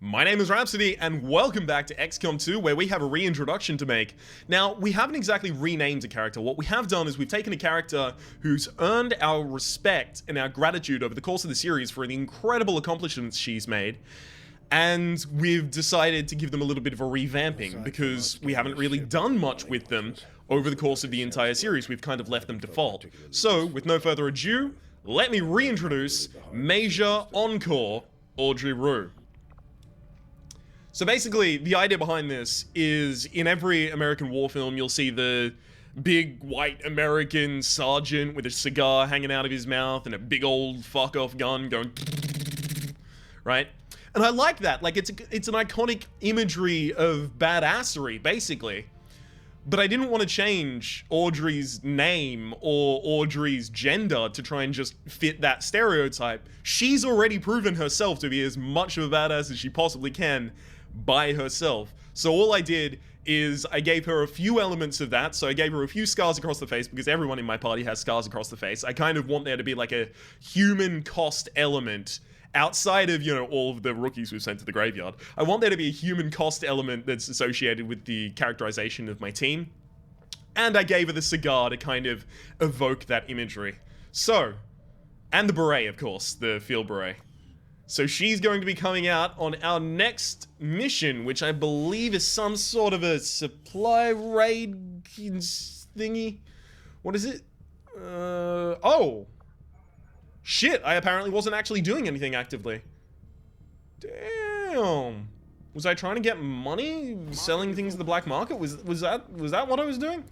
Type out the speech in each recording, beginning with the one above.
My name is Rhapsody, and welcome back to XCOM 2, where we have a reintroduction to make. Now, we haven't exactly renamed a character. What we have done is we've taken a character who's earned our respect and our gratitude over the course of the series for the incredible accomplishments she's made, and we've decided to give them a little bit of a revamping, because we haven't really done much with them over the course of the entire series. We've kind of left them default. So, with no further ado, let me reintroduce Major Encore Audrey Rue. So basically, the idea behind this is, in every American war film, you'll see the big white American sergeant with a cigar hanging out of his mouth and a big old fuck-off gun going right? And I like that. Like, it's an iconic imagery of badassery, basically. But I didn't want to change Audrey's name or Audrey's gender to try and just fit that stereotype. She's already proven herself to be as much of a badass as she possibly can by herself. So all I did is I gave her a few elements of that. So I gave her a few scars across the face, because everyone in my party has scars across the face. I kind of want there to be like a human cost element outside of, you know, all of the rookies we've sent to the graveyard. I want there to be a human cost element that's associated with the characterization of my team. And I gave her the cigar to kind of evoke that imagery. So, and the beret, of course, the field beret. So she's going to be coming out on our next mission, which I believe is some sort of a supply raid thingy. What is it? Oh! Shit, I apparently wasn't actually doing anything actively. Damn. Was I trying to get money? Selling things in the black market? Was that what I was doing?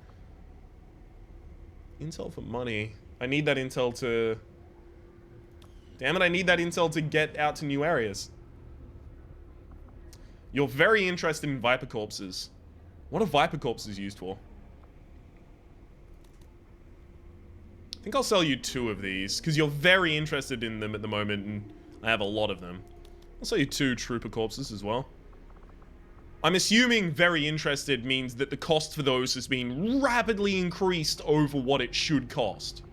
Intel for money. I need that intel to... Damn it, I need that intel to get out to new areas. You're very interested in Viper Corpses. What are Viper Corpses used for? I think I'll sell you 2 of these, because you're very interested in them at the moment, and I have a lot of them. I'll sell you 2 Trooper Corpses as well. I'm assuming very interested means that the cost for those has been rapidly increased over what it should cost.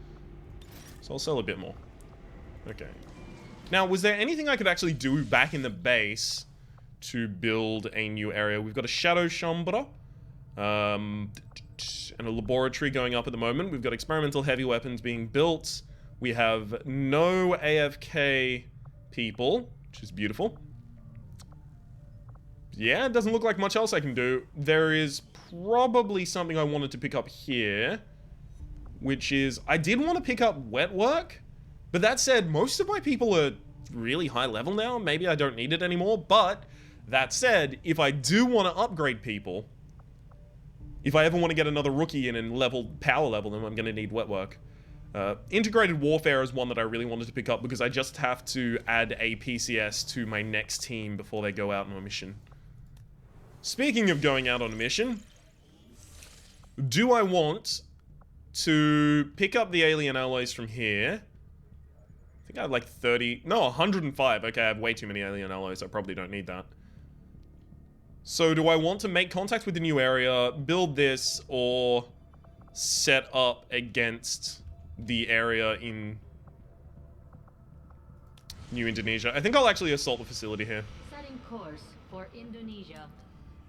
So I'll sell a bit more. Okay. Now, was there anything I could actually do back in the base to build a new area? We've got a Shadow Chambre, and a laboratory going up at the moment. We've got experimental heavy weapons being built. We have no AFK people, which is beautiful. Yeah, it doesn't look like much else I can do. There is probably something I wanted to pick up here, which is, I did want to pick up wet work. But that said, most of my people are really high level now. Maybe I don't need it anymore. But that said, if I do want to upgrade people, if I ever want to get another rookie in and power level them, I'm going to need wet work. Integrated Warfare is one that I really wanted to pick up, because I just have to add a PCS to my next team before they go out on a mission. Speaking of going out on a mission, do I want to pick up the alien alloys from here? I think I have like 30... No, 105. Okay, I have way too many alien alloys. I probably don't need that. So do I want to make contact with the new area, build this, or set up against the area in New Indonesia? I think I'll actually assault the facility here. Setting course for Indonesia.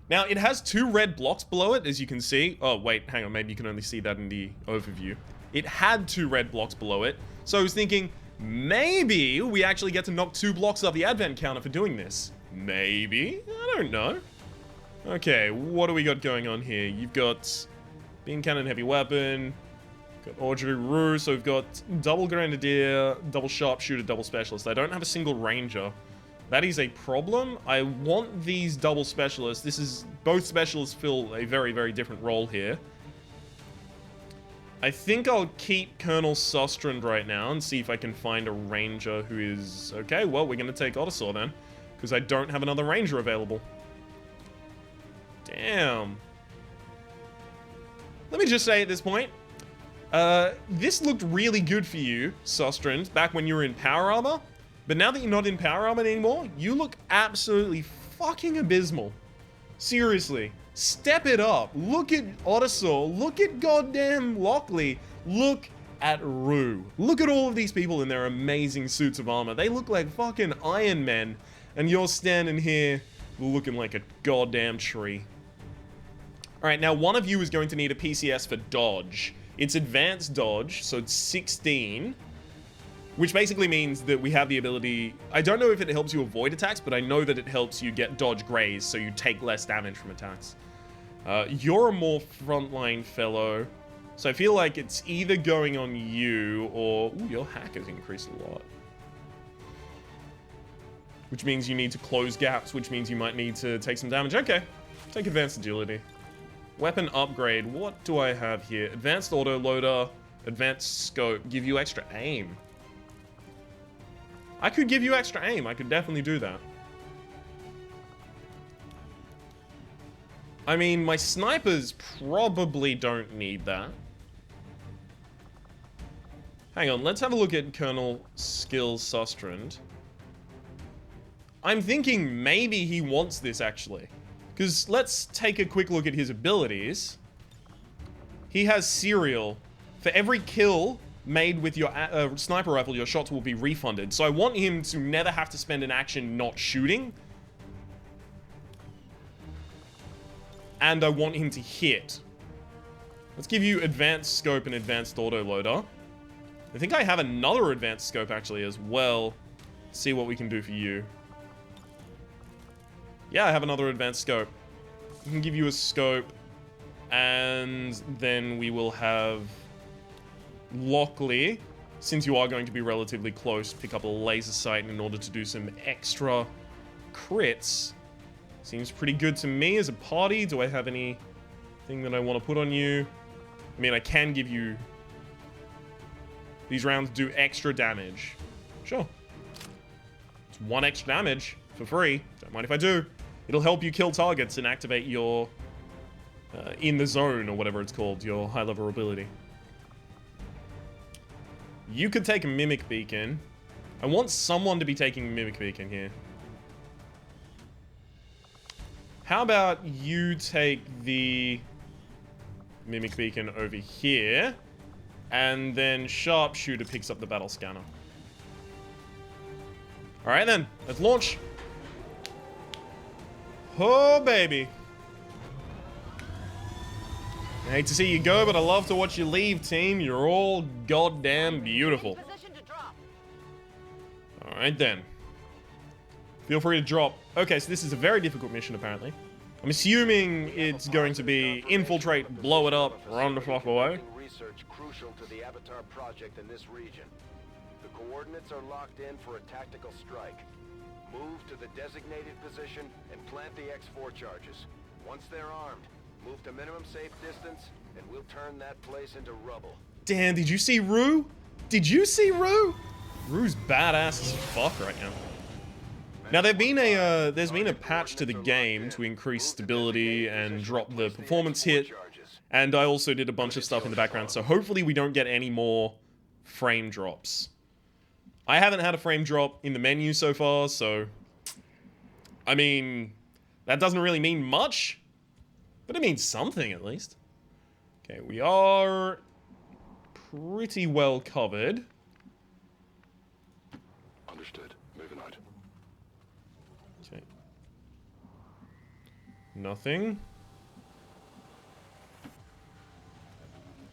Now, it has 2 red blocks below it, as you can see. Oh, wait, hang on. Maybe you can only see that in the overview. It had 2 red blocks below it. So I was thinking, maybe we actually get to knock 2 blocks off the advent counter for doing this. Maybe? I don't know. Okay, what do we got going on here? You've got beam cannon, heavy weapon. Got Audrey Rue, so we've got double grenadier, double sharpshooter, double specialist. I don't have a single ranger. That is a problem. I want these double specialists. Both specialists fill a very, very different role here. I think I'll keep Colonel Sostrand right now and see if I can find a ranger who is... Okay, well, we're going to take Odyssey then, because I don't have another ranger available. Damn. Let me just say at this point, this looked really good for you, Sostrand, back when you were in power armor. But now that you're not in power armor anymore, you look absolutely fucking abysmal. Seriously. Step it up. Look at Odyssey. Look at goddamn Lockley. Look at Rue. Look at all of these people in their amazing suits of armor. They look like fucking Iron Men. And you're standing here looking like a goddamn tree. Alright, now one of you is going to need a PCS for dodge. It's advanced dodge, so it's 16. Which basically means that we have the ability... I don't know if it helps you avoid attacks, but I know that it helps you get dodge graze, so you take less damage from attacks. You're a more frontline fellow, so I feel like it's either going on you or... Ooh, your hack has increased a lot. Which means you need to close gaps, which means you might need to take some damage. Okay, take advanced agility. Weapon upgrade, what do I have here? Advanced autoloader, advanced scope, give you extra aim. I could give you extra aim. I could definitely do that. I mean, my snipers probably don't need that. Hang on, let's have a look at Colonel Skills Sustrand. I'm thinking maybe he wants this, actually. Because let's take a quick look at his abilities. He has Serial. For every kill made with your sniper rifle, your shots will be refunded. So I want him to never have to spend an action not shooting. And I want him to hit. Let's give you advanced scope and advanced autoloader. I think I have another advanced scope actually as well. Let's see what we can do for you. Yeah, I have another advanced scope. We can give you a scope. And then we will have... Lockley, since you are going to be relatively close, pick up a laser sight in order to do some extra crits. Seems pretty good to me as a party. Do I have anything that I want to put on you? I mean, I can give you... These rounds do extra damage. Sure. It's 1 extra damage for free. Don't mind if I do. It'll help you kill targets and activate your... in the zone, or whatever it's called, your high-level ability. You could take a Mimic Beacon. I want someone to be taking Mimic Beacon here. How about you take the Mimic Beacon over here, and then Sharpshooter picks up the Battle Scanner. Alright then, let's launch. Oh, baby. I hate to see you go, but I love to watch you leave, team. You're all goddamn beautiful. Alright then. Feel free to drop. Okay, so this is a very difficult mission, apparently. I'm assuming it's going to be infiltrate, blow it up, run the fuck away. Research crucial to the Avatar project in this region. The coordinates are locked in for a tactical strike. Move to the designated position and plant the X4 charges. Once they're armed, move to minimum safe distance, and we'll turn that place into rubble. Damn, did you see Rue? Did you see Rue? Rue's badass as fuck right now. Now there's been a patch to the game to increase stability and drop the performance hit, and I also did a bunch of stuff in the background, so hopefully we don't get any more frame drops. I haven't had a frame drop in the menu so far, so I mean, that doesn't really mean much, but it means something at least. Okay, we are pretty well covered. Understood. Moving out. Okay. Nothing.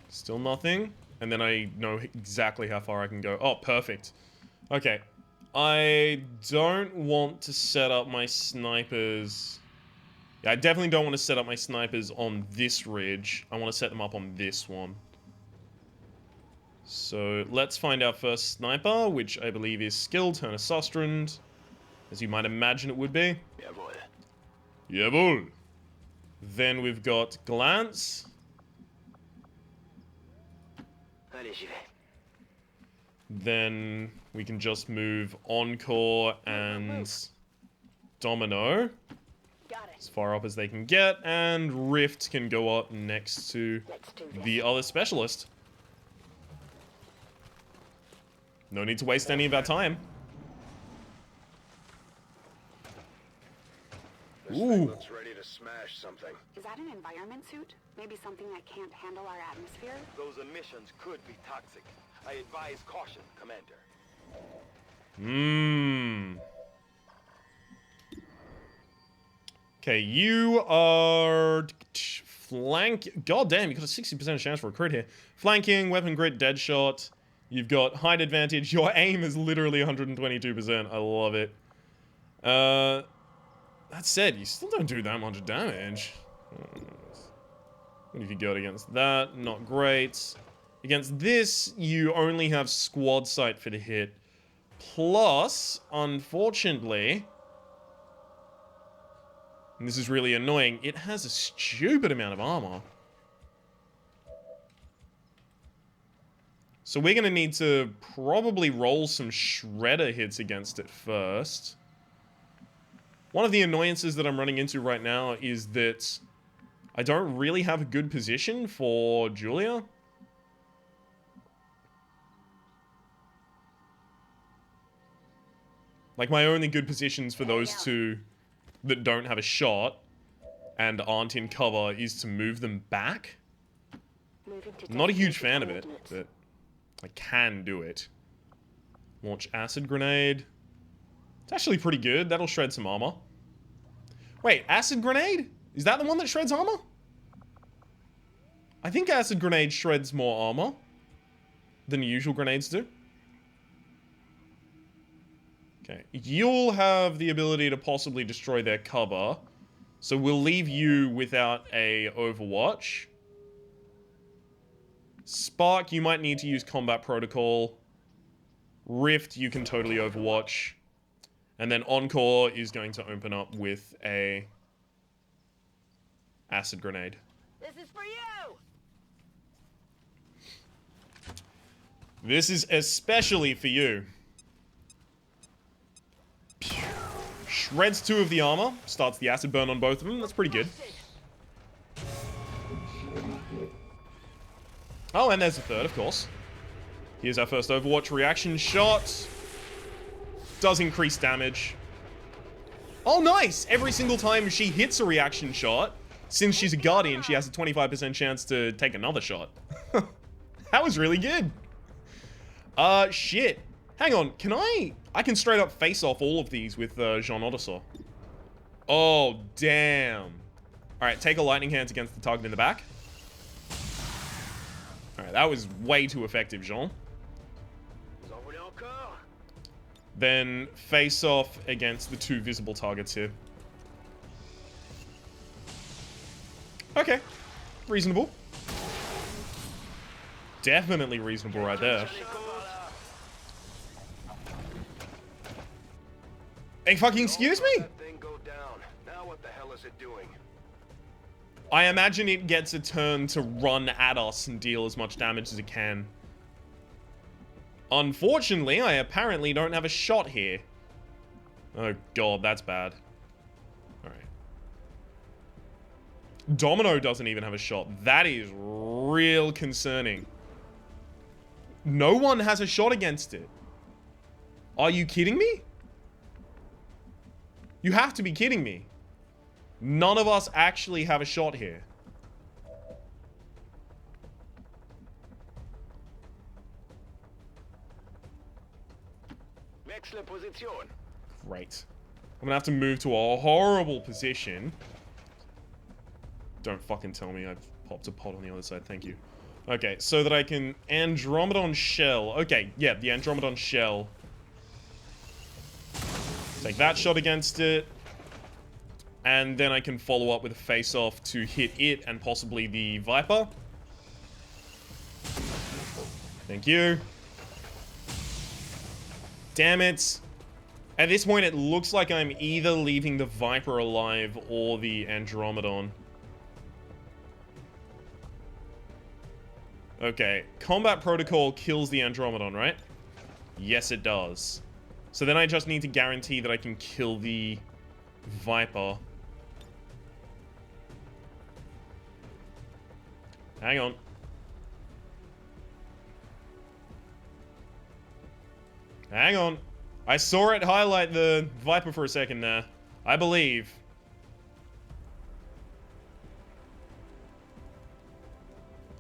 Still nothing. And then I know exactly how far I can go. Oh, perfect. Okay. I don't want to set up my snipers... Yeah, I definitely don't want to set up my snipers on this ridge. I want to set them up on this one. So, let's find our first sniper, which I believe is skilled, Turner Sustrand. As you might imagine it would be. Jawohl. Jawohl. Then we've got Glance. Allez, j'y vais. Then we can just move Encore and Domino. As far up as they can get, and Rift can go up next to the other specialist. No need to waste any of our time. This Ooh. thing looks ready to smash something. Is that an environment suit? Maybe something that can't handle our atmosphere? Those emissions could be toxic. I advise caution, Commander. Okay, you are flank. God damn, you got a 60% chance for a crit here. Flanking, weapon grit, dead shot. You've got height advantage. Your aim is literally 122%. I love it. That said, you still don't do that much damage. What have you got against that? Not great. Against this, you only have squad sight for the hit. Plus, unfortunately, and this is really annoying, it has a stupid amount of armor. So we're going to need to probably roll some shredder hits against it first. One of the annoyances that I'm running into right now is that I don't really have a good position for Julia. Like, my only good positions for those two that don't have a shot and aren't in cover is to move them back. I'm not a huge fan of it, but I can do it. Launch acid grenade. It's actually pretty good. That'll shred some armor. Wait, acid grenade? Is that the one that shreds armor? I think acid grenade shreds more armor than usual grenades do. Okay, you'll have the ability to possibly destroy their cover. So we'll leave you without a Overwatch. Spark, you might need to use combat protocol. Rift, you can totally Overwatch. And then Encore is going to open up with a acid grenade. This is for you! This is especially for you. Shreds 2 of the armor. Starts the acid burn on both of them. That's pretty good. Oh, and there's a third, of course. Here's our first Overwatch reaction shot. Does increase damage. Oh, nice! Every single time she hits a reaction shot, since she's a Guardian, she has a 25% chance to take another shot. That was really good. Shit. Hang on, can I can straight up face off all of these with Jean Odyssey. Oh, damn. Alright, take a lightning hands against the target in the back. Alright, that was way too effective, Jean. Then face off against the 2 visible targets here. Okay. Reasonable. Definitely reasonable right there. Hey, fucking excuse me? Now what the hell is it doing? I imagine it gets a turn to run at us and deal as much damage as it can. Unfortunately, I apparently don't have a shot here. Oh god, that's bad. Alright. Domino doesn't even have a shot. That is real concerning. No one has a shot against it. Are you kidding me? You have to be kidding me. None of us actually have a shot here. Great. I'm gonna have to move to a horrible position. Don't fucking tell me I've popped a pot on the other side. Thank you. Okay, so that I can Andromedon Shell. Okay, yeah, the Andromedon Shell. Take that shot against it. And then I can follow up with a face-off to hit it and possibly the Viper. Thank you. Damn it. At this point, it looks like I'm either leaving the Viper alive or the Andromedon. Okay, combat protocol kills the Andromedon, right? Yes, it does. So then I just need to guarantee that I can kill the Viper. Hang on. Hang on. I saw it highlight the Viper for a second there. I believe.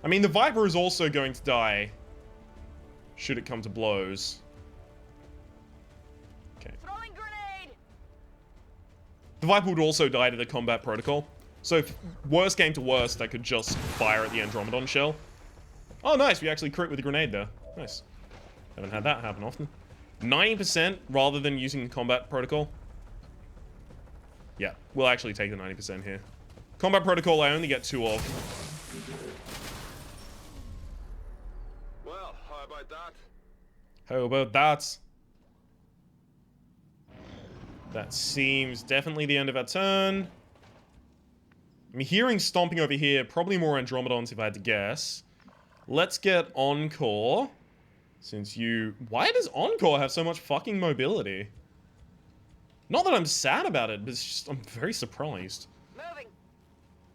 I mean, the Viper is also going to die. Should it come to blows. Okay. Throwing grenade! The Viper would also die to the combat protocol. So if worst came to worst, I could just fire at the Andromedon shell. Oh, nice. We actually crit with a grenade there. Nice. Haven't had that happen often. 90% rather than using combat protocol. Yeah, we'll actually take the 90% here. Combat protocol, I only get 2 of. Well, how about that? How about that? That seems definitely the end of our turn. I'm hearing stomping over here. Probably more Andromedons if I had to guess. Let's get Encore. Since you... Why does Encore have so much fucking mobility? Not that I'm sad about it, but it's just... I'm very surprised.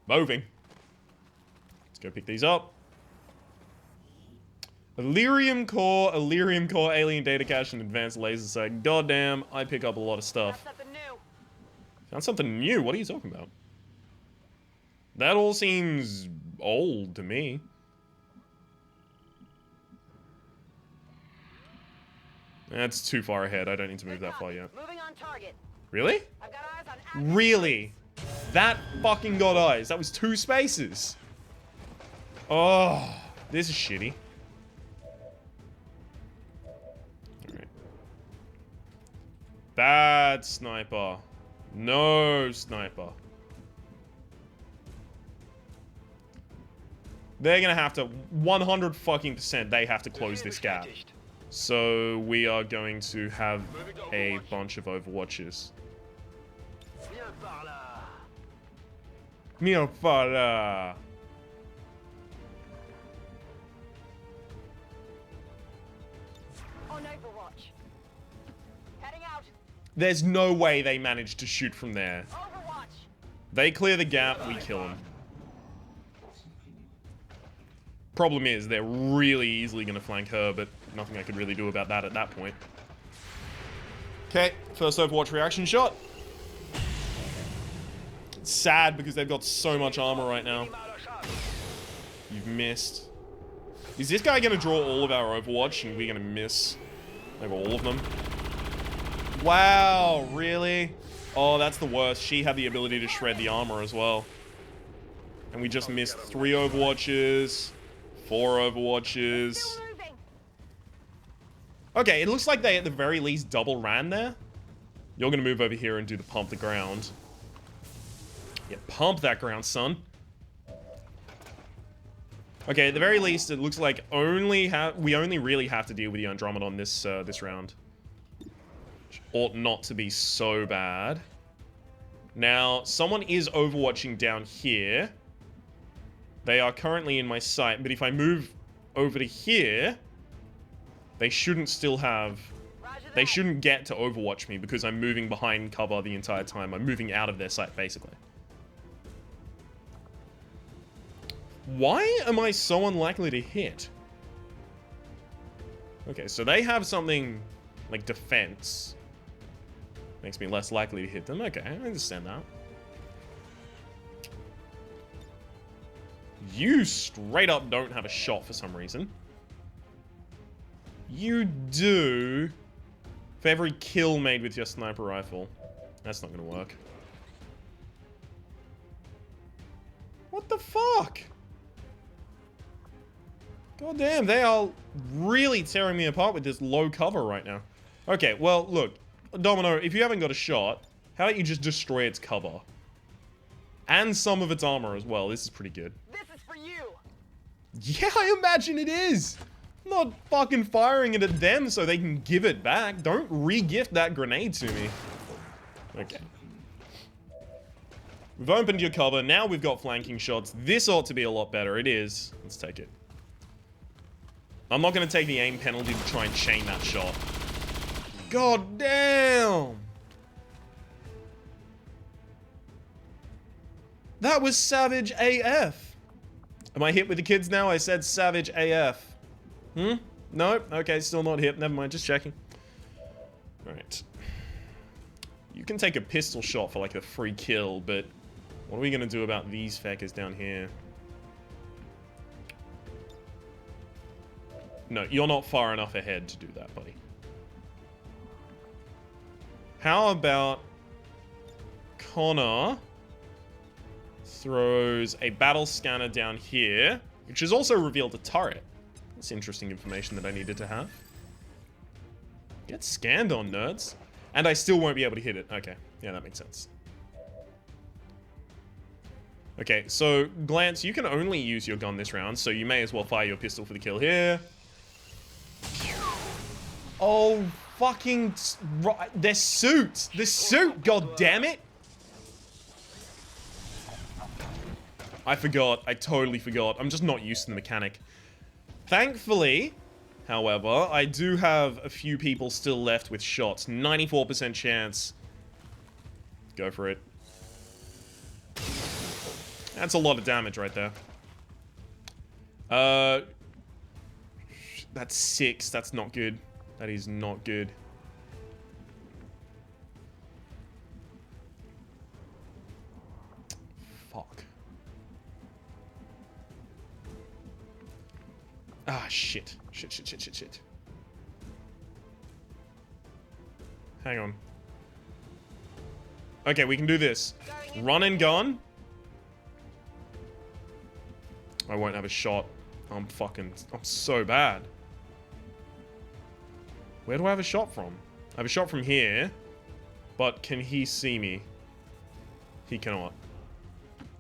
Moving. Let's go pick these up. Illyrium Core, Alien Data Cache, and Advanced Laser Sight. Goddamn, I pick up a lot of stuff. Found something new. Found something new? What are you talking about? That all seems old to me. That's too far ahead. I don't need to move that far yet. Moving on target. Really? I've got eyes on Really? That fucking got eyes. That was 2 spaces. Oh, this is shitty. Alright. Bad sniper. No sniper. They're gonna have to 100 fucking %. They have to close this gap. So we are going to have a bunch of Overwatches. Mio fala. On Overwatch. Heading out. There's no way they managed to shoot from there. Overwatch. They clear the gap, we kill them. Problem is, they're really easily going to flank her, but nothing I could really do about that at that point. Okay, first Overwatch reaction shot. It's sad because they've got so much armor right now. You've missed. Is this guy going to draw all of our Overwatch and we're going to miss like all of them? Wow, really? Oh, that's the worst. She had the ability to shred the armor as well. And we just missed 3 Overwatches. 4 Overwatches. Okay, it looks like they at the very least double ran there. You're gonna move over here and do the pump the ground. Yeah, pump that ground, son. Okay, at the very least, it looks like we only really have to deal with the Andromedon this this round. Which ought not to be so bad. Now, someone is overwatching down here. They are currently in my sight, but if I move over to here, they shouldn't still have... They shouldn't get to overwatch me because I'm moving behind cover the entire time. I'm moving out of their sight, basically. Why am I so unlikely to hit? Okay, so they have something like defense. Makes me less likely to hit them. Okay, I understand that. You straight up don't have a shot for some reason. You do. For every kill made with your sniper rifle. That's not gonna work. What the fuck? God damn, they are really tearing me apart with this low cover right now. Okay, well, look. Domino, if you haven't got a shot, how about you just destroy its cover? And some of its armor as well. This is pretty good. This is for you. Yeah, I imagine it is. I'm not fucking firing it at them so they can give it back. Don't re-gift that grenade to me. Okay. We've opened your cover. Now we've got flanking shots. This ought to be a lot better. It is. Let's take it. I'm not going to take the aim penalty to try and chain that shot. God damn. That was savage AF. Am I hit with the kids now? I said savage AF. No? Okay, still not hit. Never mind, just checking. Alright. You can take a pistol shot for like a free kill, but what are we going to do about these feckers down here? No, you're not far enough ahead to do that, buddy. How about Connor throws a battle scanner down here, which has also revealed a turret. That's interesting information that I needed to have. Get scanned on, nerds. And I still won't be able to hit it. Okay, yeah, that makes sense. Okay, so Glance, you can only use your gun this round, so you may as well fire your pistol for the kill here. Oh, fucking... Their suit! The suit, god damn it! I forgot. I totally forgot. I'm just not used to the mechanic. Thankfully, however, I do have a few people still left with shots. 94% chance. Go for it. That's a lot of damage right there. That's 6. That's not good. That is not good. Fuck. Ah, shit. Shit. Hang on. Okay, we can do this. Run and gun. I won't have a shot. I'm so bad. Where do I have a shot from? I have a shot from here. But can he see me? He cannot.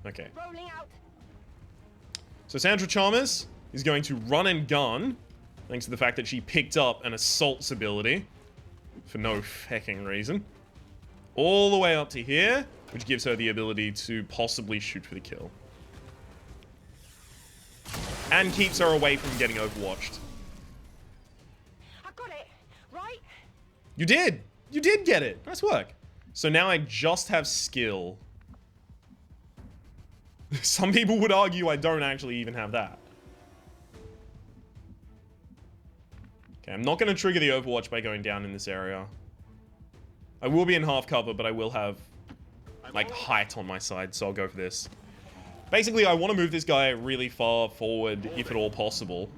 Okay. So Sandra Chalmers is going to run and gun, thanks to the fact that she picked up an assault's ability. For no fucking reason. All the way up to here, which gives her the ability to possibly shoot for the kill. And keeps her away from getting overwatched. I got it, right? You did! You did get it! Nice work. So now I just have skill. Some people would argue I don't actually even have that. Okay, I'm not going to trigger the overwatch by going down in this area. I will be in half cover, but I will have, like, height on my side, so I'll go for this. Basically, I want to move this guy really far forward, if at all possible.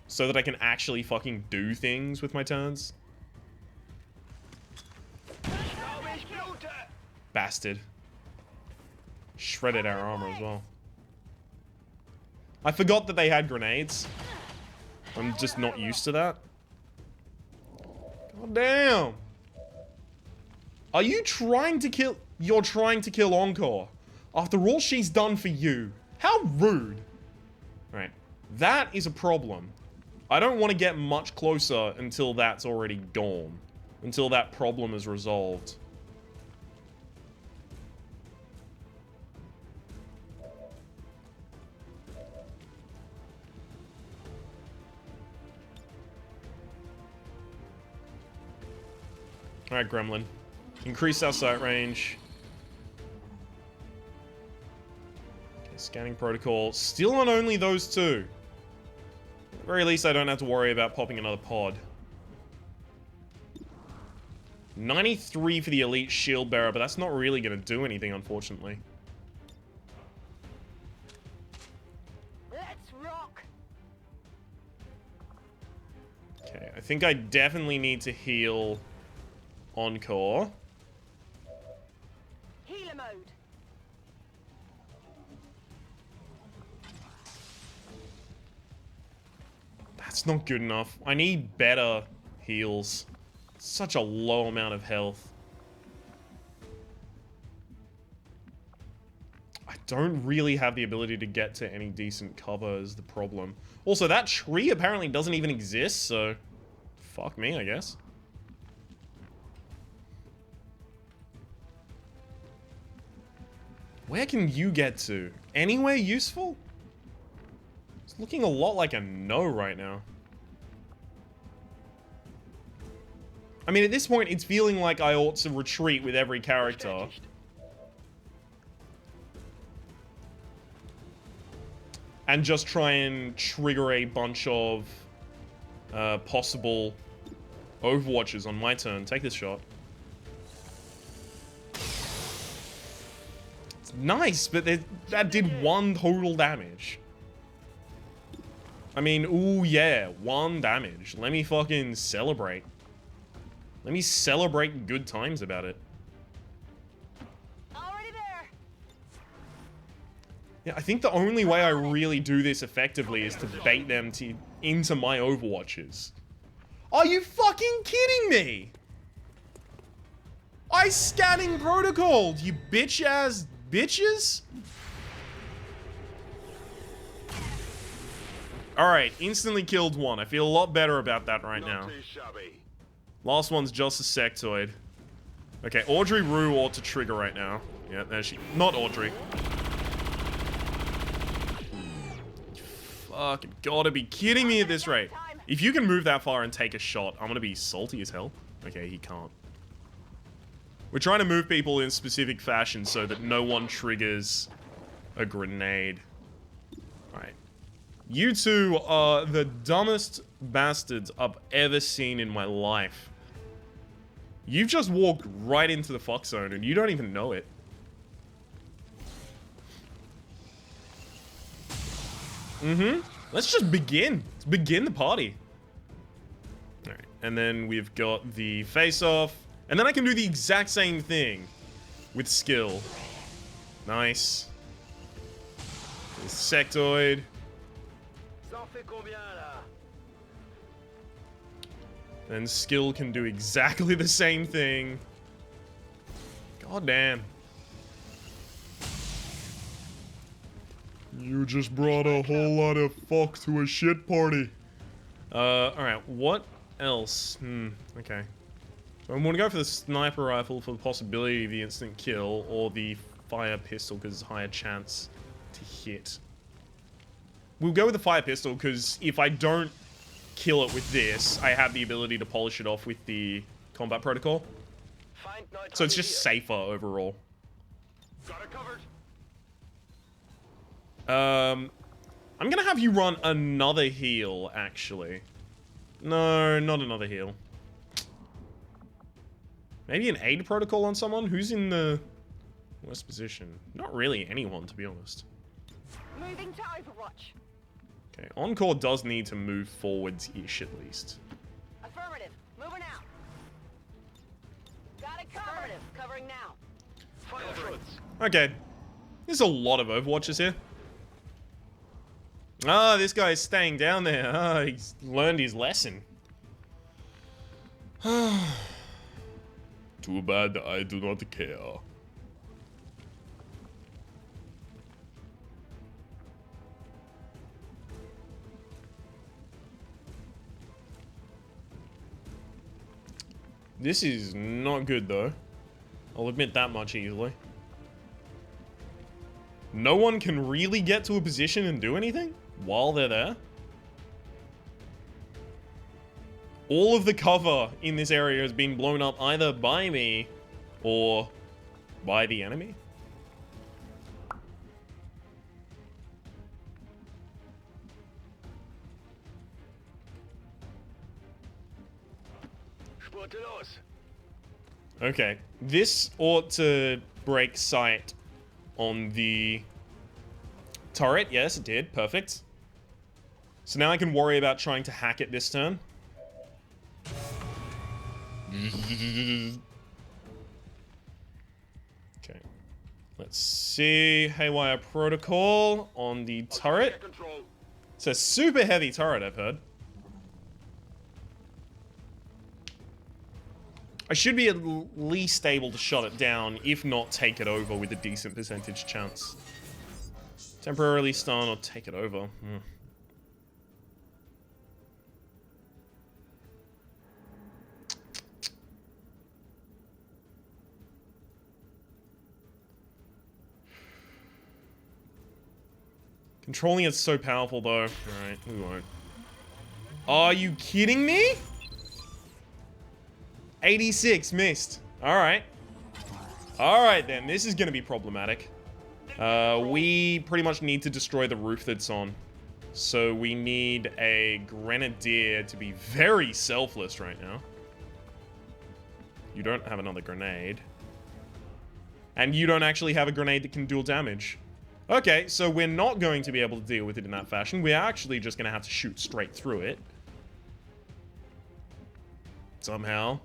So that I can actually fucking do things with my turns. Bastard. Shredded our armor as well. I forgot that they had grenades. I'm just not used to that. God damn. Are you trying to kill... You're trying to kill Encore. After all she's done for you. How rude. Right. That is a problem. I don't want to get much closer until that's already gone. Until that problem is resolved. Alright, Gremlin. Increase our sight range. Okay, scanning protocol. Still on only those two. At the very least, I don't have to worry about popping another pod. 93 for the elite shield bearer, but that's not really going to do anything, unfortunately. Let's rock. Okay, I think I definitely need to heal Encore. Healer mode. That's not good enough. I need better heals. Such a low amount of health. I don't really have the ability to get to any decent cover is the problem. Also, that tree apparently doesn't even exist, so... Fuck me, I guess. Where can you get to? Anywhere useful? It's looking a lot like a no right now. I mean, at this point, it's feeling like I ought to retreat with every character. And just try and trigger a bunch of possible Overwatches on my turn. Take this shot. It's nice, but that did 1 total damage. I mean, ooh yeah, 1 damage. Let me fucking celebrate. Let me celebrate good times about it. Yeah, I think the only way I really do this effectively is to bait them into my Overwatches. Are you fucking kidding me? I scanning protocol, you bitch-ass bitches? Alright, instantly killed one. I feel a lot better about that right now. Last one's just a sectoid. Okay, Audrey Rue ought to trigger right now. Yeah, there she... Not Audrey. You fucking gotta be kidding me at this rate. If you can move that far and take a shot, I'm gonna be salty as hell. Okay, he can't. We're trying to move people in specific fashion so that no one triggers a grenade. Alright. You two are the dumbest bastards I've ever seen in my life. You've just walked right into the fuck zone and you don't even know it. Let's just begin. Let's begin the party. Alright, and then we've got the face-off. And then I can do the exact same thing with skill. Nice. The sectoid. And skill can do exactly the same thing. God damn. You just brought a whole lot of fuck to a shit party. Alright, what else? Okay. So I'm gonna go for the sniper rifle for the possibility of the instant kill, or the fire pistol because it's higher chance to hit. We'll go with the fire pistol because if I don't kill it with this, I have the ability to polish it off with the combat protocol. So it's just safer overall. Got it covered. I'm gonna have you run another heal, actually. No, not another heal. Maybe an aid protocol on someone? Who's in the worst position? Not really anyone, to be honest. Moving to Overwatch. Okay, Encore does need to move forwards-ish at least. Affirmative. Moving out. Got it covered. Affirmative. Covering now. Okay. There's a lot of Overwatches here. Ah, this guy's staying down there. Ah, he's learned his lesson. Too bad I do not care. This is not good though. I'll admit that much easily. No one can really get to a position and do anything while they're there. All of the cover in this area has been blown up either by me or by the enemy. Okay, this ought to break sight on the turret. Yes, it did. Perfect. So now I can worry about trying to hack it this turn. Okay. Let's see. Haywire protocol on the turret. It's a super heavy turret, I've heard. I should be at least able to shut it down, if not take it over with a decent percentage chance. Temporarily stun or take it over. Controlling it's so powerful though. Alright, we won't. Are you kidding me? 86 missed. Alright. Alright then, this is gonna be problematic. We pretty much need to destroy the roof that's on. So we need a grenadier to be very selfless right now. You don't have another grenade. And you don't actually have a grenade that can dual damage. Okay, so we're not going to be able to deal with it in that fashion. We're actually just gonna have to shoot straight through it. Somehow.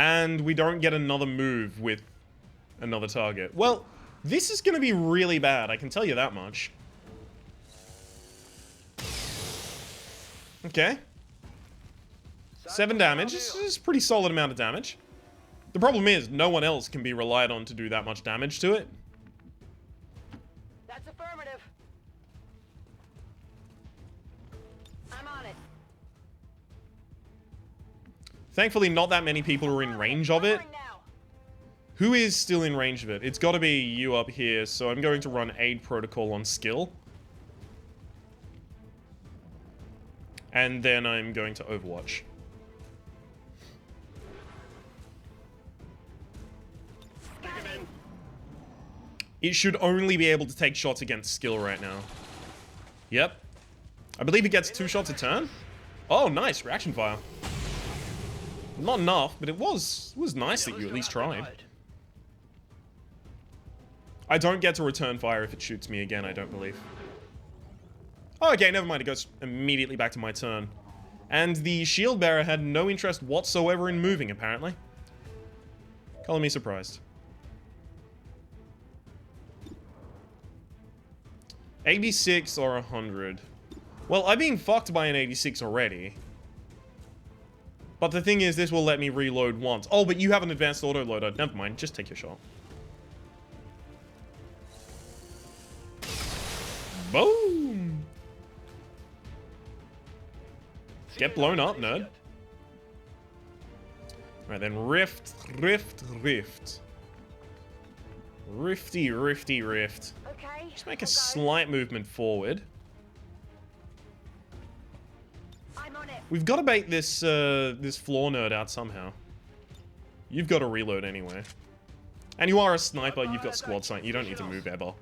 And we don't get another move with another target. Well, this is going to be really bad, I can tell you that much. Okay. 7 damage. This is a pretty solid amount of damage. The problem is, no one else can be relied on to do that much damage to it. That's affirmative. I'm on it. Thankfully, not that many people are in range of it. Who is still in range of it? It's got to be you up here, so I'm going to run Aid Protocol on skill. And then I'm going to Overwatch. It should only be able to take shots against skill right now. Yep. I believe it gets 2 shots a turn. Oh, nice. Reaction fire. Not enough, but it was nice that you at least tried. I don't get to return fire if it shoots me again, I don't believe. Oh, okay, never mind. It goes immediately back to my turn. And the shield bearer had no interest whatsoever in moving, apparently. Color me surprised. 86 or 100. Well, I've been fucked by an 86 already. But the thing is, this will let me reload once. Oh, but you have an advanced autoloader. Never mind, just take your shot. Boom! Get blown up, nerd. Alright, then rift, rift, rift. Rifty, rifty, rift. Okay. Just make a slight movement forward. I'm on it. We've got to bait this this floor nerd out somehow. You've got to reload anyway. And you are a sniper, you've got squad sight, you don't need to move ever.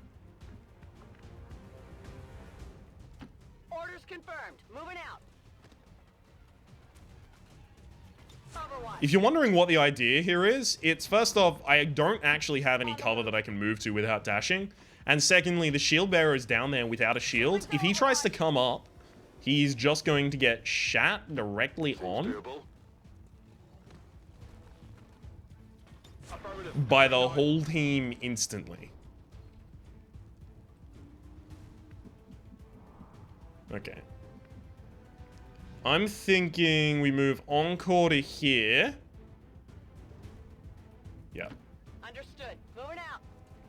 Orders confirmed. Moving out. Overwatch. If you're wondering what the idea here is, it's first off, I don't actually have any cover that I can move to without dashing. And secondly, the shield bearer is down there without a shield. If he tries to come up, he's just going to get shat directly on by the whole team instantly. Okay. I'm thinking we move Encore to here. Yeah. Understood. Moving out.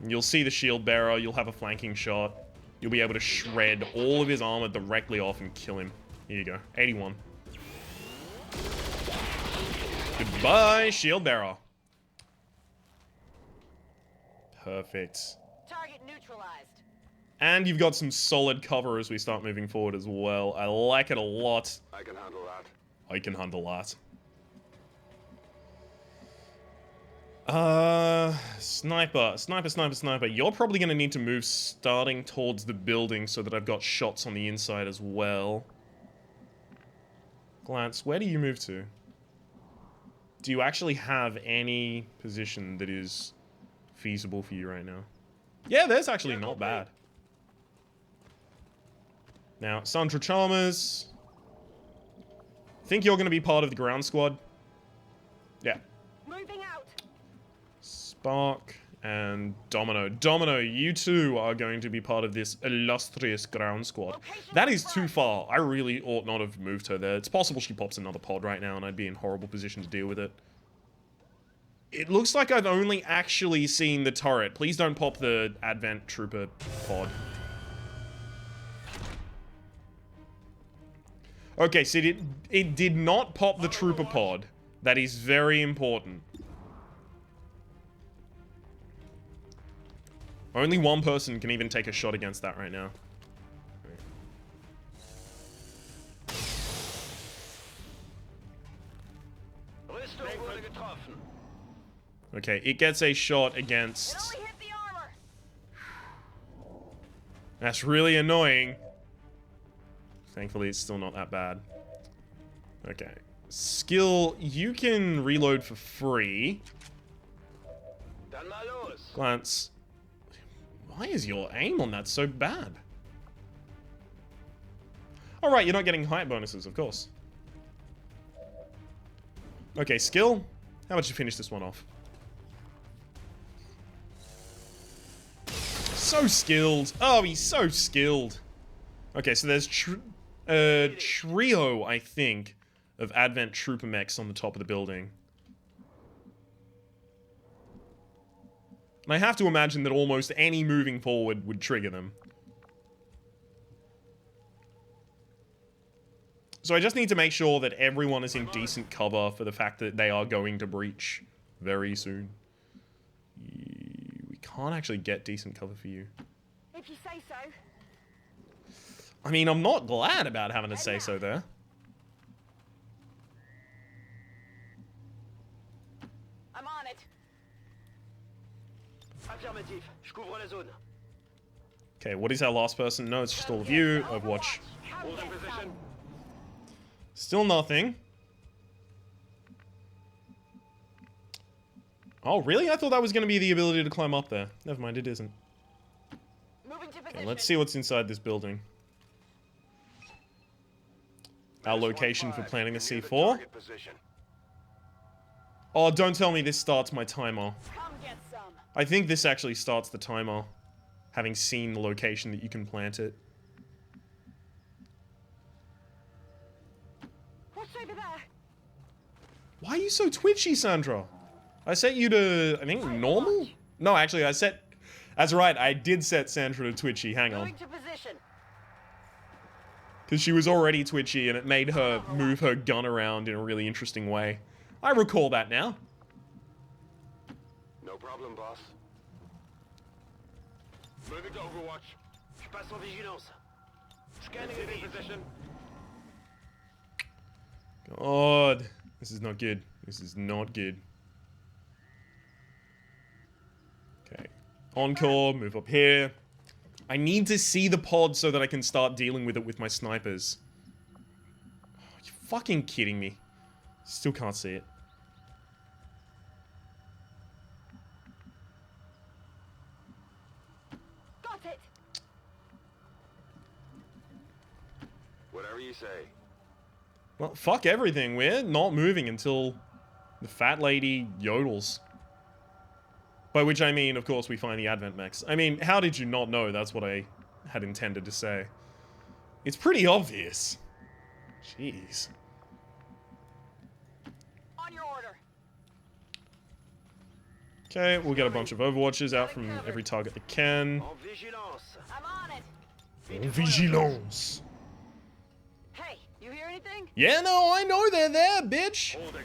You'll see the shield bearer, you'll have a flanking shot. You'll be able to shred all of his armor directly off and kill him. Here you go. 81. Goodbye, shield bearer. Perfect. Target neutralized. And you've got some solid cover as we start moving forward as well. I like it a lot. I can handle that. I can handle that. Sniper. Sniper, sniper, sniper. You're probably going to need to move starting towards the building so that I've got shots on the inside as well. Glance, where do you move to? Do you actually have any position that is feasible for you right now? Yeah, there's actually not bad. Now, Sandra Chalmers. Think you're going to be part of the ground squad? Yeah. Moving out. Spark and Domino. Domino, you two are going to be part of this illustrious ground squad. That is too far. I really ought not have moved her there. It's possible she pops another pod right now and I'd be in horrible position to deal with it. It looks like I've only actually seen the turret. Please don't pop the Advent Trooper pod. Okay, so it did not pop the Trooper pod. That is very important. Only one person can even take a shot against that right now. Okay, it gets a shot against... It only hit the armor. That's really annoying. Thankfully, it's still not that bad. Okay. Skill, you can reload for free. Glance. Why is your aim on that so bad? Alright, you're not getting height bonuses, of course. Okay, skill. How about you finish this one off? So skilled. Oh, he's so skilled. Okay, so there's a trio, I think, of Advent Trooper mechs on the top of the building. And I have to imagine that almost any moving forward would trigger them. So I just need to make sure that everyone is in decent cover for the fact that they are going to breach very soon. We can't actually get decent cover for you. If you say so. I mean, I'm not glad about having to say so there. I'm on it. Affirmative. Je couvre la zone. Okay, what is our last person? No, it's just all of you. Overwatch. Hold in position. Still nothing. Oh, really? I thought that was going to be the ability to climb up there. Never mind, it isn't. Moving to position. Okay, let's see what's inside this building. Our location for planting the C4. Oh, don't tell me this starts my timer. Come get some. I think this actually starts the timer, having seen the location that you can plant it. What's over there? Why are you so twitchy, Sandra? I set you to, I think, normal? No, actually, I set... That's right, I did set Sandra to twitchy. Hang on. Moving to position. Because she was already twitchy and it made her move her gun around in a really interesting way. I recall that now. No problem, boss. Moving to Overwatch. Je passe en vigilance. Scanning in position. God. This is not good. This is not good. Okay. Encore, move up here. I need to see the pod so that I can start dealing with it with my snipers. Oh, you're fucking kidding me. Still can't see it. Got it. Whatever you say. Well, fuck everything. We're not moving until the fat lady yodels. By which I mean, of course, we find the Advent mechs. I mean, how did you not know that's what I had intended to say? It's pretty obvious. Jeez. On your order. Okay, we'll get a bunch of Overwatches out from every target that can. En vigilance. I'm on it. Vigilance. Hey, you hear anything? Yeah, no, I know they're there, bitch. Holding.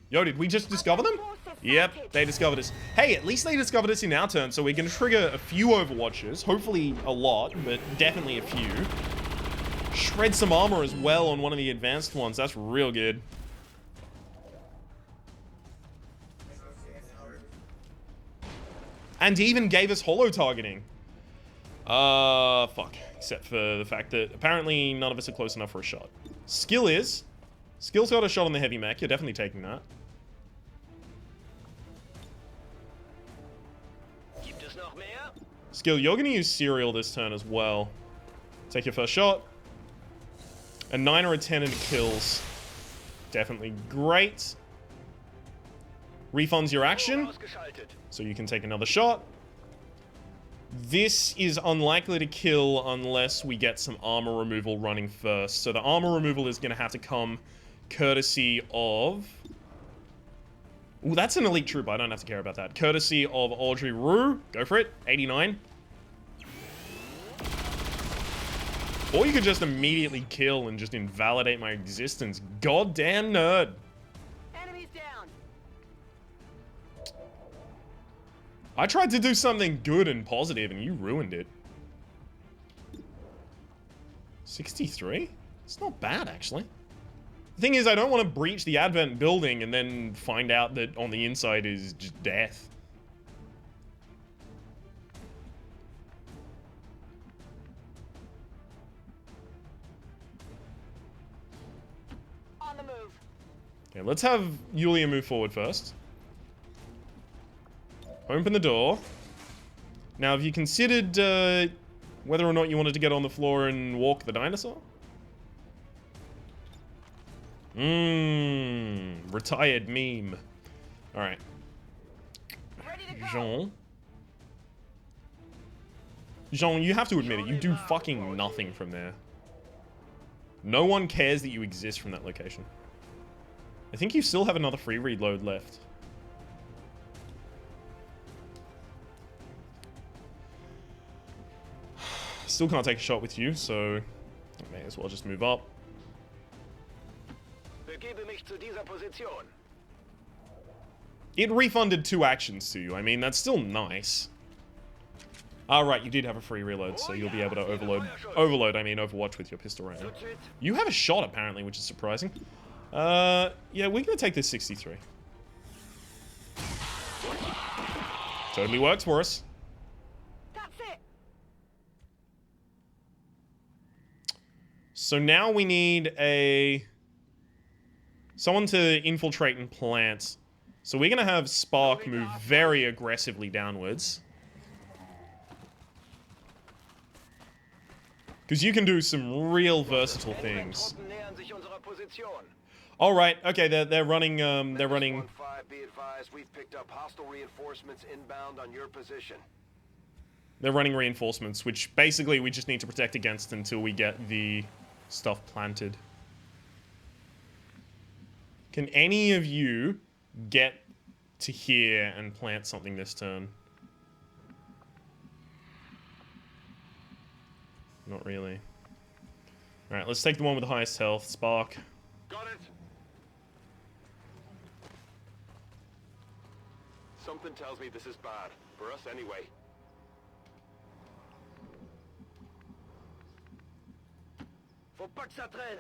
Yo, did we just discover them? Yep, they discovered us. Hey, at least they discovered us in our turn, so we're going to trigger a few Overwatches. Hopefully a lot, but definitely a few. Shred some armor as well on one of the advanced ones. That's real good. And even gave us holo targeting. Fuck. Except for the fact that apparently none of us are close enough for a shot. Skill is. Skill's got a shot on the heavy mech. You're definitely taking that. Gibt es noch mehr? Skill, you're going to use Serial this turn as well. Take your first shot. A 9 or a 10 into kills. Definitely great. Refunds your action, Ausgeschaltet. so you can take another shot. This is unlikely to kill unless we get some armor removal running first. So the armor removal is going to have to come courtesy of... Ooh, that's an elite troop. I don't have to care about that. Courtesy of Audrey Rue. Go for it. 89. Or you could just immediately kill and just invalidate my existence. Goddamn nerd. Enemies down. I tried to do something good and positive and you ruined it. 63? It's not bad, actually. The thing is, I don't want to breach the Advent building and then find out that on the inside is just death. On the move. Okay, let's have Yulia move forward first. Open the door. Now, have you considered whether or not you wanted to get on the floor and walk the dinosaur? Retired meme. Alright. Ready to go. Jean. Jean, you have to admit it. You do fucking nothing from there. No one cares that you exist from that location. I think you still have another free reload left. Still can't take a shot with you, so I may as well just move up. Begebe mich zu dieser Position. It refunded 2 actions to you. I mean, that's still nice. Right, you did have a free reload, so you'll be able to Overwatch with your pistol right now. You have a shot, apparently, which is surprising. Yeah, we're gonna take this 63. Totally works for us. That's it. So now we need someone to infiltrate and plant. So we're gonna have Spark move very aggressively downwards. Because you can do some real versatile things. All right, okay, they're running. They're running. 1-5, be advised, we've picked up hostile reinforcements inbound on your position. They're running reinforcements, which basically we just need to protect against until we get the stuff planted. Can any of you get to here and plant something this turn? Not really. Alright, let's take the one with the highest health, Spark. Got it. Something tells me this is bad. For us anyway. Faut pas que ça traîne.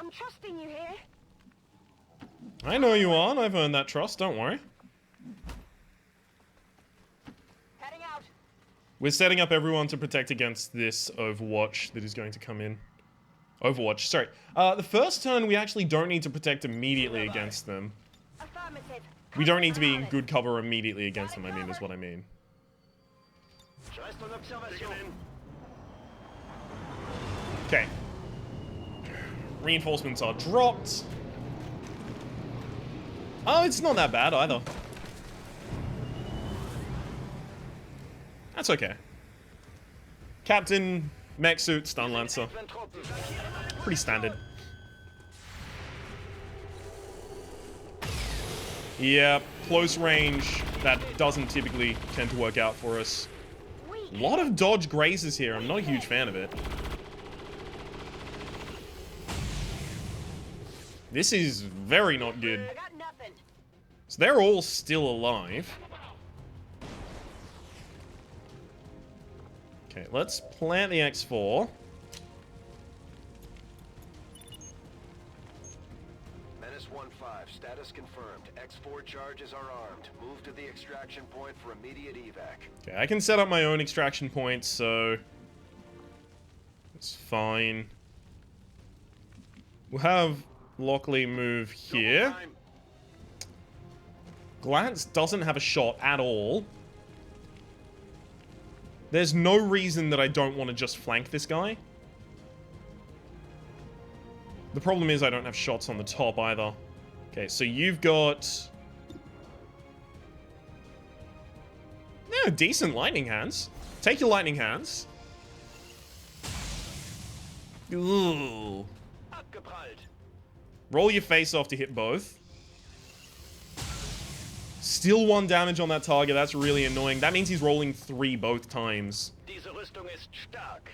I'm trusting you here. I know you are, and I've earned that trust, don't worry. Heading out. We're setting up everyone to protect against this Overwatch that is going to come in. Overwatch, sorry. The first turn, we actually don't need to protect immediately against them. Affirmative. We don't need to be in good cover immediately against them, I mean, is what I mean. Je reste en observation. Okay. Reinforcements are dropped. Oh, it's not that bad either. That's okay. Captain, mech suit, stun lancer. Pretty standard. Yeah, close range, that doesn't typically tend to work out for us. A lot of dodge grazes here, I'm not a huge fan of it. This is very not good. I got nothing. So they're all still alive. Okay, let's plant the X4. Menace 1-5, status confirmed. X4 charges are armed. Move to the extraction point for immediate evac. Okay, I can set up my own extraction points, so it's fine. We'll have Lockley move here. Glance doesn't have a shot at all. There's no reason that I don't want to just flank this guy. The problem is I don't have shots on the top either. Okay, so you've got... yeah, decent lightning hands. Take your lightning hands. Ooh. Abgeprallt. Roll your face off to hit both. Still 1 damage on that target. That's really annoying. That means he's rolling 3 both times. Diese Rüstung ist stark.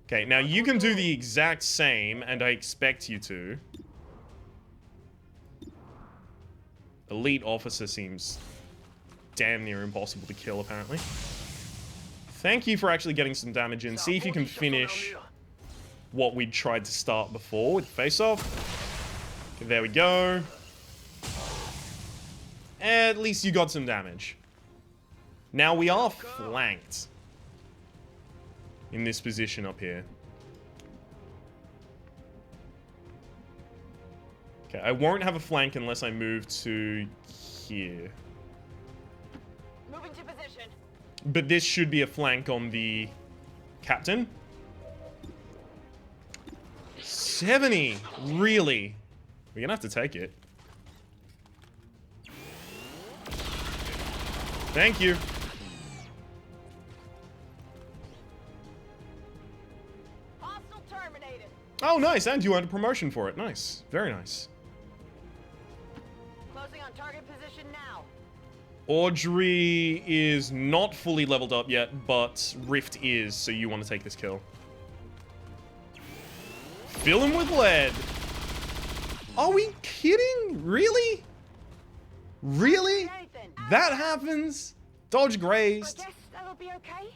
Okay, now you can do the exact same, and I expect you to. Elite officer seems damn near impossible to kill, apparently. Thank you for actually getting some damage in. See if you can finish what we tried to start before with face-off. Okay, there we go. At least you got some damage. Now we are flanked in this position up here. Okay, I won't have a flank unless I move to here. Moving to position. But this should be a flank on the captain. 70! Really? We're gonna have to take it. Thank you. Hostile terminated. Oh, nice. And you earned a promotion for it. Nice. Very nice. Closing on target position now. Audrey is not fully leveled up yet, but Rift is, so you want to take this kill. Fill him with lead. Are we kidding? Really? Really? Anything. That happens? Dodge I grazed. guess that'll be okay.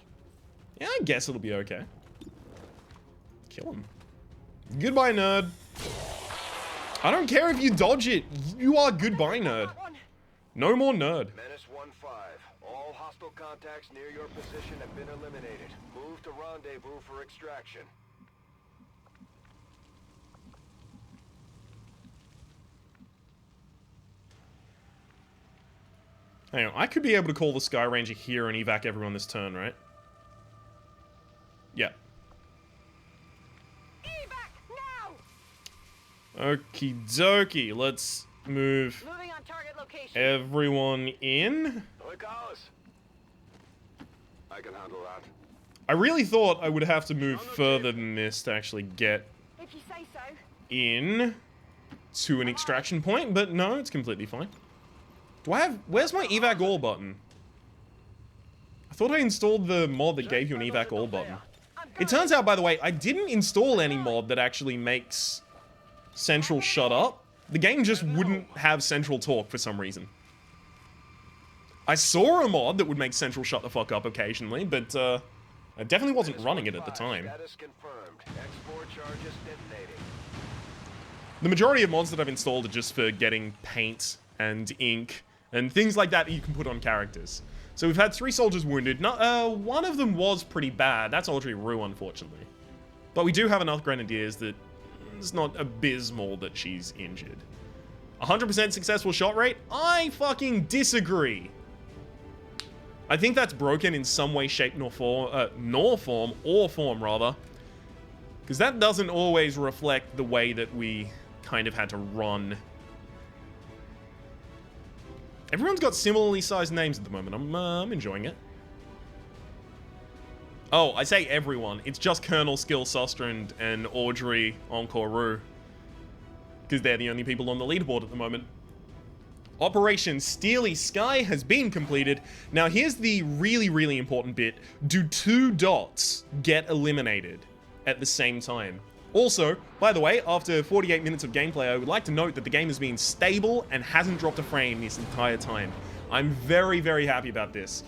Yeah, I guess it'll be okay. Kill him. Goodbye, nerd. I don't care if you dodge it. You are goodbye, nerd. Got one. No more nerd. Menace 1-5. All hostile contacts near your position have been eliminated. Move to rendezvous for extraction. Hang on, I could be able to call the Sky Ranger here and evac everyone this turn, right? Yeah. Evac now. Okie dokie, let's move Moving on target location. everyone in. I can handle that. I really thought I would have to move further than this to actually get If you say so. in to an extraction point, but no, it's completely fine. Do I have... Where's my evac all button? I thought I installed the mod that gave you an evac all button. It turns out, by the way, I didn't install any mod that actually makes Central shut up. The game just wouldn't have Central talk for some reason. I saw a mod that would make Central shut the fuck up occasionally, but I definitely wasn't running it at the time. Status confirmed. X4 charges detonating. The majority of mods that I've installed are just for getting paint and ink and things like that that you can put on characters. So we've had 3 soldiers wounded. One of them was pretty bad. That's Audrey Rue, unfortunately. But we do have enough grenadiers that it's not abysmal that she's injured. 100% successful shot rate? I fucking disagree. I think that's broken in some way, shape, nor form, rather. Because that doesn't always reflect the way that we kind of had to run. Everyone's got similarly sized names at the moment. I'm enjoying it. Oh, I say everyone. It's just Colonel Skill Sustrand and Audrey Encore Rue. Because they're the only people on the leaderboard at the moment. Operation Steely Sky has been completed. Now here's the really, really important bit. Do 2 dots get eliminated at the same time? Also, by the way, after 48 minutes of gameplay, I would like to note that the game has been stable and hasn't dropped a frame this entire time. I'm very, very happy about this.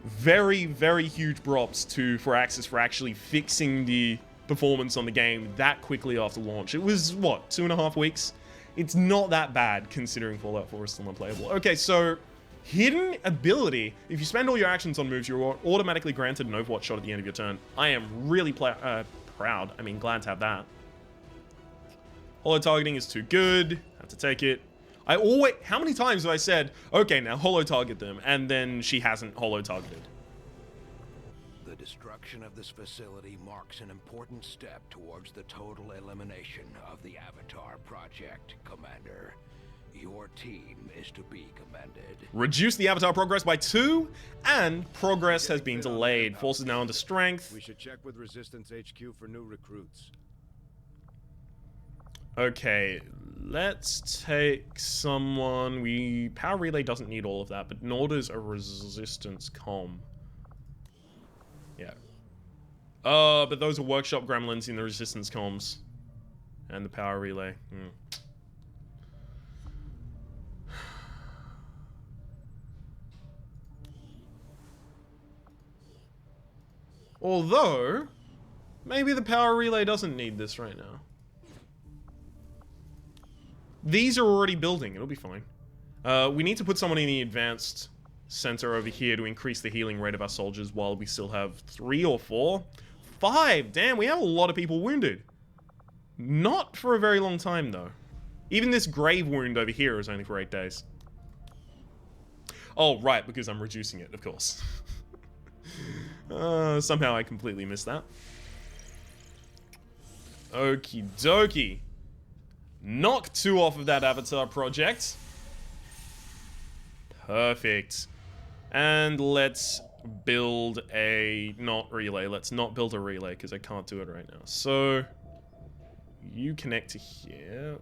Very, very huge props to Firaxis for actually fixing the performance on the game that quickly after launch. It was, what, 2.5 weeks? It's not that bad, considering Fallout 4 is still unplayable. Okay, so hidden ability. If you spend all your actions on moves, you're automatically granted an Overwatch shot at the end of your turn. I am really proud. I mean, glad to have that. Holo targeting is too good. Have to take it. How many times have I said, okay, now holo target them, and then she hasn't holo targeted? The destruction of this facility marks an important step towards the total elimination of the Avatar Project, Commander. Your team is to be commended. Reduce the Avatar progress by 2, and progress has been delayed. Forces now under strength. We should check with Resistance HQ for new recruits. Okay, let's take someone. Power Relay doesn't need all of that, but nor does a Resistance comm. Yeah. But those are Workshop Gremlins in the Resistance comms. And the Power Relay. Although, maybe the Power Relay doesn't need this right now. These are already building. It'll be fine. We need to put someone in the advanced center over here to increase the healing rate of our soldiers while we still have 3 or 4. 5! Damn, we have a lot of people wounded. Not for a very long time, though. Even this grave wound over here is only for 8 days. Oh, right, because I'm reducing it, of course. Somehow I completely missed that. Okie dokie. Knock 2 off of that avatar project. Perfect. And let's build a... not relay. Let's not build a relay because I can't do it right now. So... you connect to here.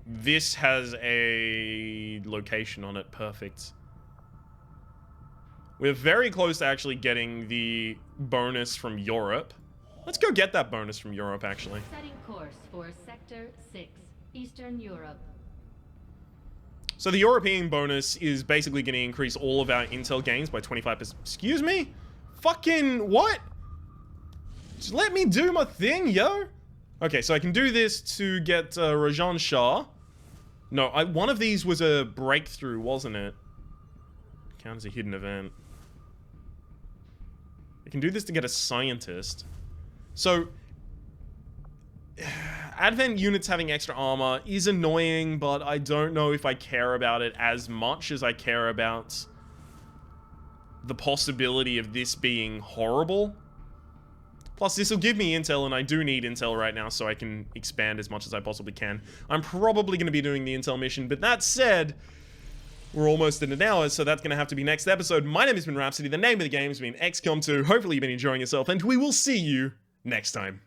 This has a location on it. Perfect. We're very close to actually getting the bonus from Europe. Let's go get that bonus from Europe, actually. Setting course for Sector 6, Eastern Europe. So the European bonus is basically going to increase all of our intel gains by 25%. Excuse me? Fucking what? Just let me do my thing, yo. Okay, so I can do this to get Rajan Shah. No, one of these was a breakthrough, wasn't it? Count as a hidden event. I can do this to get a scientist. So, Advent units having extra armor is annoying, but I don't know if I care about it as much as I care about the possibility of this being horrible. Plus, this will give me intel, and I do need intel right now so I can expand as much as I possibly can. I'm probably going to be doing the intel mission, but that said, we're almost in an hour, so that's going to have to be next episode. My name has been Rhapsody. The name of the game has been XCOM 2. Hopefully you've been enjoying yourself, and we will see you next time.